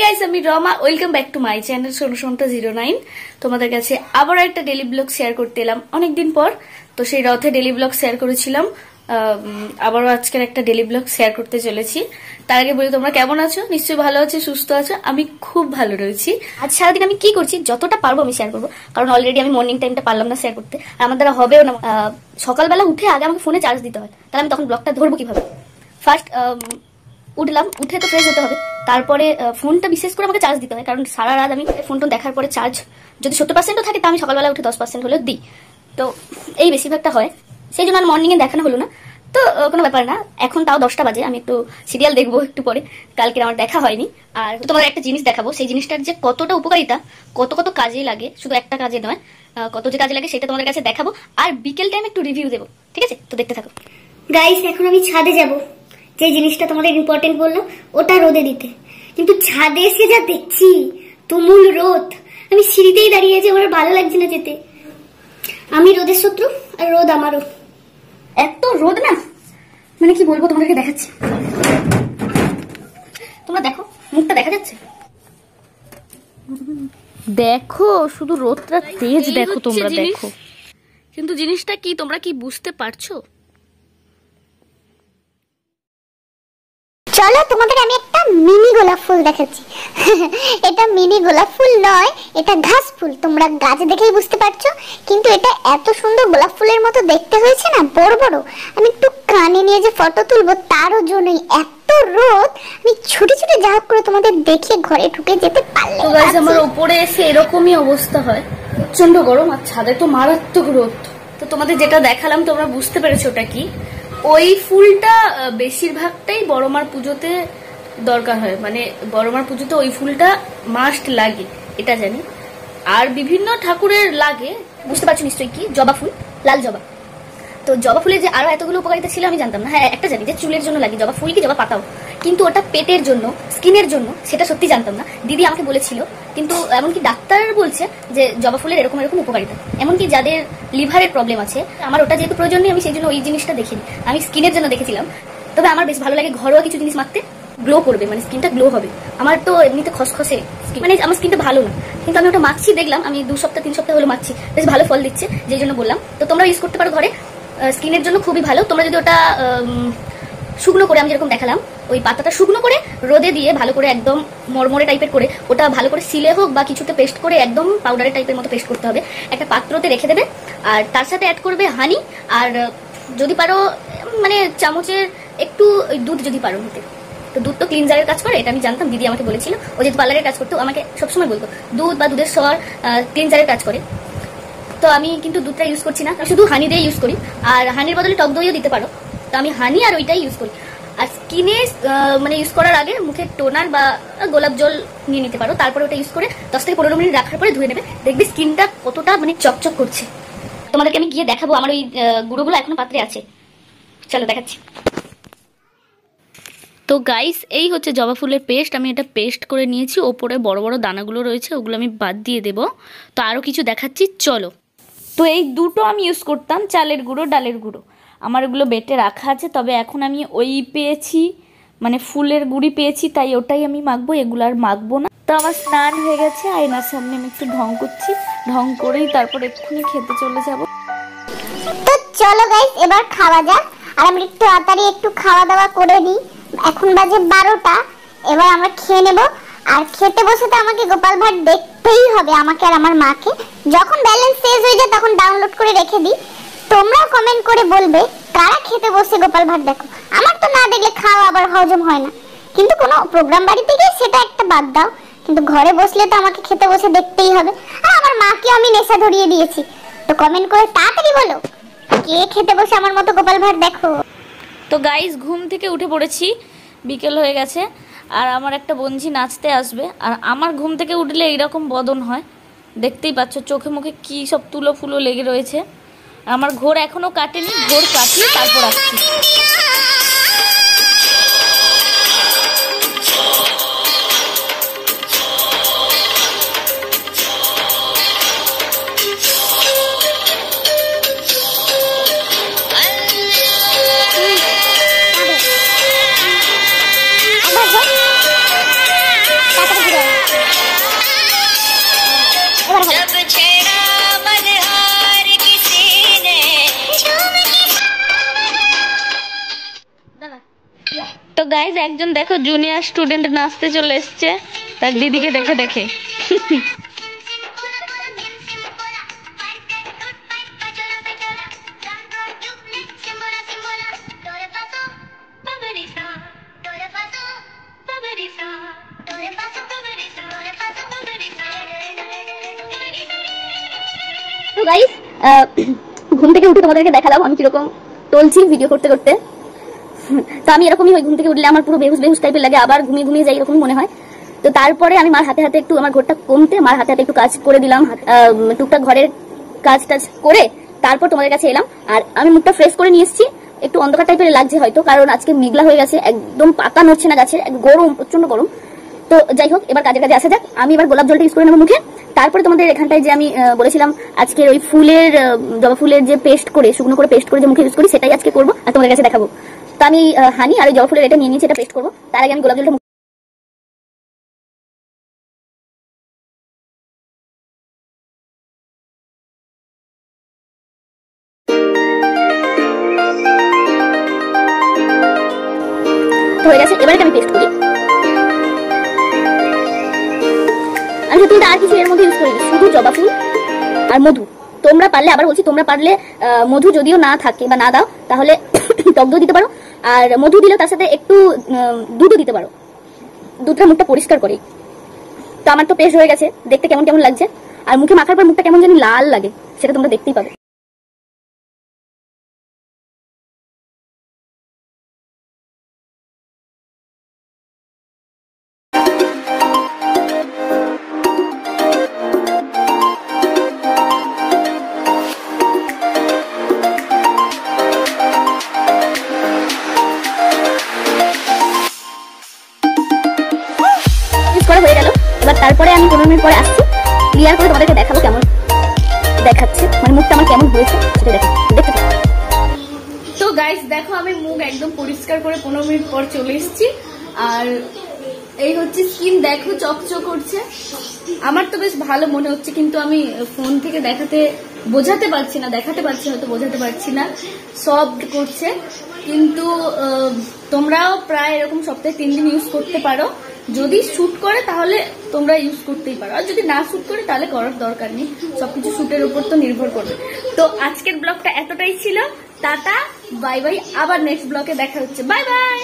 Guys, আমি Rama. Welcome back to my channel Sonusanta 09। তোমাদের কাছে আবার একটা ডেলি ব্লগ শেয়ার করতে এলাম অনেকদিন পর। তো সেই রথে ডেলি ব্লগ শেয়ার করেছিলাম, আবারও আজকের একটা ডেলি ব্লগ শেয়ার করতে চলেছি। তার আগে বলি, তোমরা কেমন আছো? নিশ্চয়ই ভালো আছো, সুস্থ আছো। আমি খুব ভালো রয়েছি। আজ সারাদিন আমি কি করছি যতটা পারবো আমি শেয়ার করবো, কারণ অলরেডি আমি মর্নিং টাইমটা পারলাম না শেয়ার করতে, আর আমার দ্বারা হবেও না। সকালবেলা উঠে আগে আমাকে ফোনে চার্জ দিতে হয়, তাহলে আমি তখন ব্লগটা ধরবো কিভাবে? ফার্স্ট উঠলাম, উঠে তো ফ্রেশ হতে হবে, তারপরে ফোনটা বিশেষ করে আমাকে চার্জ দিতে হয়, কারণ সারা রাত আমি ফোনটা দেখার পরে চার্জ যদি 70%ও থাকে, তা আমি সকালবেলা উঠে 10% হলেও দিই। তো এই বেশিরভাগটা হয়, সেই জন্য আর মর্নিংয়ে দেখানো হলো না। তো কোনো ব্যাপার না, এখন তাও 10টা বাজে, আমি একটু সিরিয়াল দেখবো একটু পরে, কালকে আমার দেখা হয়নি। আর তোমাদের একটা জিনিস দেখাবো, সেই জিনিসটার যে কতটা উপকারিতা, কত কত কাজে লাগে, শুধু একটা কাজে নয়, কত যে কাজে লাগে সেটা তোমাদের কাছে দেখাবো। আর বিকেল টাইম একটু রিভিউ দেবো, ঠিক আছে? তো দেখতে থাকো গাইস। এখন আমি ছাদে যাব, যে জিনিসটা তোমাদের ইম্পর্টেন্ট বললাম ওটা রোদে দিতে, কিন্তু ছাদে এসে যা দেখছি তুমুল রোদ, আমি সিঁড়িতেই দাঁড়িয়ে আছি, আমার ভালো লাগছে না যেতে। আমি রোদের শত্রু আর রোদ আমারও। এত রোদ না, মানে কি বলবো, তোমাদেরকে দেখাচ্ছি, তোমরা দেখো, মুখটা দেখা যাচ্ছে? দেখো শুধু রোদটা তেজ, দেখো তোমরা দেখো। কিন্তু জিনিসটা কি তোমরা কি বুঝতে পারছো? চলো তোমাদের আমি একটা মিনি গোলাপ ফুল দেখাচ্ছি। এটা মিনি গোলাপ ফুল নয়, এটা ঘাস ফুল। তোমরা গাছ দেখেই বুঝতে পারছো, কিন্তু এটা এত সুন্দর গোলাপ ফুলের মতো দেখতে হয়েছে না, বড় বড়। আমি একটু কানে নিয়ে যে ফটো তুলবো তারও জন্যই এত রোদ, আমি ছুটে ছুটে যা হোক করে তোমাদের দেখে ঘরে ঢুকে যেতে পারলে। তো গাইস, আমার উপরে এসে এরকমই অবস্থা হয়, প্রচন্ড গরম, আর ছাদে তো মারাত্মক রোদ। তো তোমাদের যেটা দেখালাম তোমরা বুঝতে পেরেছো ওটা কি। ওই ফুলটা বেশিরভাগটাই বড়মার পুজোতে দরকার হয়, মানে বড়মার পুজোতে ওই ফুলটা মাস্ট লাগে, এটা জানি। আর বিভিন্ন ঠাকুরের লাগে, বুঝতে পারছো নিশ্চয়ই কি? জবা ফুল, লাল জবা। তো জবা ফুলের যে আরো এতগুলো উপকারিতা ছিল আমি জানতাম না। হ্যাঁ, একটা জানি যে চুলের জন্য লাগে জবা ফুল কি জবা পাতাও, কিন্তু ওটা পেটের জন্য, স্কিনের জন্য, সেটা সত্যি জানতাম না। দিদি আমাকে বলেছিল, কিন্তু এমনকি ডাক্তার বলছে যে জবা ফুলের এরকম এরকম উপকারিতা, এমনকি যাদের লিভারের প্রবলেম আছে। আমার ওটা যেহেতু প্রয়োজন নেই, আমি সেই জন্য ওই জিনিসটা দেখিনি, আমি স্কিনের জন্য দেখেছিলাম। তবে আমার বেশ ভালো লাগে ঘরোয়া কিছু জিনিস মাখতে, গ্লো করবে, মানে স্কিনটা গ্লো হবে। আমার তো এমনিতে খসখসে স্কিন, মানে আমার স্কিনটা ভালো না, কিন্তু আমি ওটা মাখছি, দেখলাম আমি 2 সপ্তাহ 3 সপ্তাহ হলো মাখছি, বেশ ভালো ফল দিচ্ছে, যেই জন্য বললাম। তো তোমরা ইউজ করতে পারো ঘরে, স্কিনের জন্য খুবই ভালো। তোমরা যদি ওটা শুকনো করে, আমি যেরকম দেখালাম, ওই পাতাটা শুকনো করে রোদে দিয়ে ভালো করে একদম মরমরে টাইপের করে, ওটা ভালো করে সিলে হোক বা কিছুতে পেস্ট করে, একদম পাউডারের টাইপের মতো পেস্ট করতে হবে, একটা পাত্রতে রেখে দেবে। আর তার সাথে অ্যাড করবে হানি, আর যদি পারো মানে চামচের একটু দুধ যদি পারো নিতে। তো দুধ তো ক্লিনজারের কাজ করে, এটা আমি জানতাম, দিদি আমাকে বলেছিল। ও যেহেতু পার্লারের কাজ করতো, আমাকে সবসময় বলতো দুধ বা দুধের সর ক্লিনজারের কাজ করে। তো আমি কিন্তু দুধটা ইউজ করছি না, শুধু হানি দিয়ে ইউজ করি, আর হানির বদলে টক দইও দিতে পারো। তো আমি হানি আর ওইটাই ইউজ করি। আর স্কিনে মানে ইউজ করার আগে মুখে টোনার বা গোলাপ জল নিয়ে নিতে পারো, তারপরে ওটা ইউজ করে 10 থেকে 15 মিনিট রাখার পরে ধুয়ে নেবে, দেখবি স্কিনটা কতটা মানে চকচক করছে। তোমাদেরকে আমি গিয়ে দেখাবো, আমার ওই গুঁড়োগুলো এখনো পাত্রে আছে, চলো দেখাচ্ছি। তো গাইস, এই হচ্ছে জবা ফুলের পেস্ট, আমি এটা পেস্ট করে নিয়েছি। ওপরে বড় বড় দানাগুলো রয়েছে, ওগুলো আমি বাদ দিয়ে দেবো। তো আরও কিছু দেখাচ্ছি, চলো। তো এই দুটো আমি ইউজ করতাম, চালের গুঁড়ো, ডালের গুঁড়ো, আমার এগুলো বেটে রাখা আছে। তবে এখন আমি ওই পেয়েছি, মানে ফুলের গুঁড়ি পেয়েছি, তাই ওটাই আমি মাখবো, এগুলো আর মাখবো না। তো আমার স্নান হয়ে গেছে, আয়নার সামনে আমি একটু ঢং করছি, ঢং করেই তারপর এক্ষুনি খেতে চলে যাব। তো চলো গাইস, এবার খাওয়া যাক। আর আমি একটু তাড়াতাড়ি একটু খাওয়া দাওয়া করে নিই, এখন বাজে 12টা। এবার আমরা খেয়ে নেব, আর খেতে বসে তো আমাকে গোপাল ভাট দেখতেই হবে, আমাকে আর আমার মাকে। যখন ব্যালেন্স শেষ হয়ে যায় তখন ডাউনলোড করে রেখে দিই। তোমরাও কমেন্ট করে বলবে কারা খেতে বসে গোপাল ভাট দেখো। আমার তো না দেখলে খাওয়া আবার হজম হয় না, কিন্তু কোনো প্রোগ্রাম বাড়িতে গিয়ে সেটা একটা বাদ দাও, কিন্তু ঘরে বসলে তো আমাকে খেতে বসে দেখতেই হবে। আর আমার মাকে আমি নেশা ধরিয়ে দিয়েছি। তো কমেন্ট করে তাড়াতাড়ি বলো কে খেতে বসে আমার মতো গোপাল ভাট দেখো। তো গাইস, ঘুম থেকে উঠে পড়েছি, বিকেল হয়ে গেছে, আর আমার একটা বঞ্জি নাচতে আসবে। আর আমার ঘুম থেকে উঠলে এইরকম বদন হয়, দেখতেই পাচ্ছ, চোখে মুখে কি সব তুলো ফুলো লেগে রয়েছে। আমার ঘোর এখনো কাটেনি, ঘোর কাটিয়ে তারপর আসছি। তো গাইজ একজন দেখো জুনিয়র স্টুডেন্ট নাচতে চলে এসছে তার দিদিকে দেখে দেখে। তো গাইস ঘুম থেকে উঠে তোমাদেরকে দেখালাম আমি কিরকম চলছি ভিডিও করতে করতে। তো আমি এরকমই হয়, ঘুম থেকে উঠলে আমার পুরো বেহুশ বেহুশ টাইপের লাগে, আবার ঘুমিয়ে ঘুমিয়ে যাই এরকম মনে হয়। তো তারপরে আমি মার হাতে হাতে একটু আমার ঘরটা কমতে মার হাতে হাতে একটু কাজ করে দিলাম, টুকটাক ঘরের কাজ টাজ করে তারপর তোমাদের কাছে এলাম। আর আমি মুখটা ফ্রেশ করে নিয়ে এসেছি, একটু অন্ধকার টাইপের লাগছে হয়তো, কারণ আজকে মেঘলা হয়ে গেছে, একদম পাতা নড়ছে না গাছের, গরম, প্রচন্ড গরম। তো যাই হোক, এবার কাজে কাজে আসা যাক। আমি এবার গোলাপ জলটা ইউজ করে নেবো মুখে। তারপরে তোমাদের এখানটায় যে আমি বলেছিলাম আজকে ওই ফুলের জবা ফুলের যে পেস্ট করে, শুকনো করে পেস্ট করে যে মুখে ইউজ করি, সেটাই আজকে করবো আর তোমাদের কাছে দেখাবো। তো আমি হানি আর ওই জবা ফুলের এটা নিয়ে নিয়েছি, এটা পেস্ট করবো। তার আগে আমি গোলাপ জলটা হয়ে গেছে, এবার এটা আমি পেস্ট করি। আমি সত্যি আর কিছু এর মধ্যে ইউজ করি, শুধু জবা ফুল আর মধু। তোমরা পারলে, আবার বলছি, তোমরা পারলে মধু যদিও না থাকে বা না দাও তাহলে টক দই দিতে পারো, আর মধু দিলে তার সাথে একটু দুধও দিতে পারো, দুধটা মুখটা পরিষ্কার করে। তো আমার তো পেস্ট হয়ে গেছে, দেখতে কেমন কেমন লাগছে, আর মুখে মাখার পর মুখটা কেমন জানি লাল লাগে, সেটা তোমরা দেখতেই পাবে। করা হয়ে গেল, এবার তারপরে আমি 15 মিনিট পরে আসছি, ক্লিয়ার করে তোমাদেরকে দেখাবো কেমন দেখাচ্ছে, মানে মুখটা আমার কেমন হয়েছে সেটা দেখতে পাবো। তো গাইস দেখো, আমি মুখ একদম পরিষ্কার করে 15 মিনিট পর চলে এসেছি, আর এই হচ্ছে স্কিন, দেখো চকচক করছে। আমার তো বেশ ভালো মনে হচ্ছে, কিন্তু আমি ফোন থেকে বোঝাতে পারছি না, দেখাতে পারছি হয়তো, বোঝাতে পারছি না, সফট করছে। কিন্তু তোমরাও প্রায় এরকম সপ্তাহে 3 দিন ইউজ করতে পারো। যদি শুট করে তাহলে তোমরা ইউজ করতেই পারো, আর যদি না শুট করে তাহলে করার দরকার নেই, সবকিছু শুটের উপর তো নির্ভর করবে। তো আজকের ব্লগটা এতটাই ছিল, টাটা বাই বাই, আবার নেক্সট ব্লগে দেখা হচ্ছে, বাই বাই।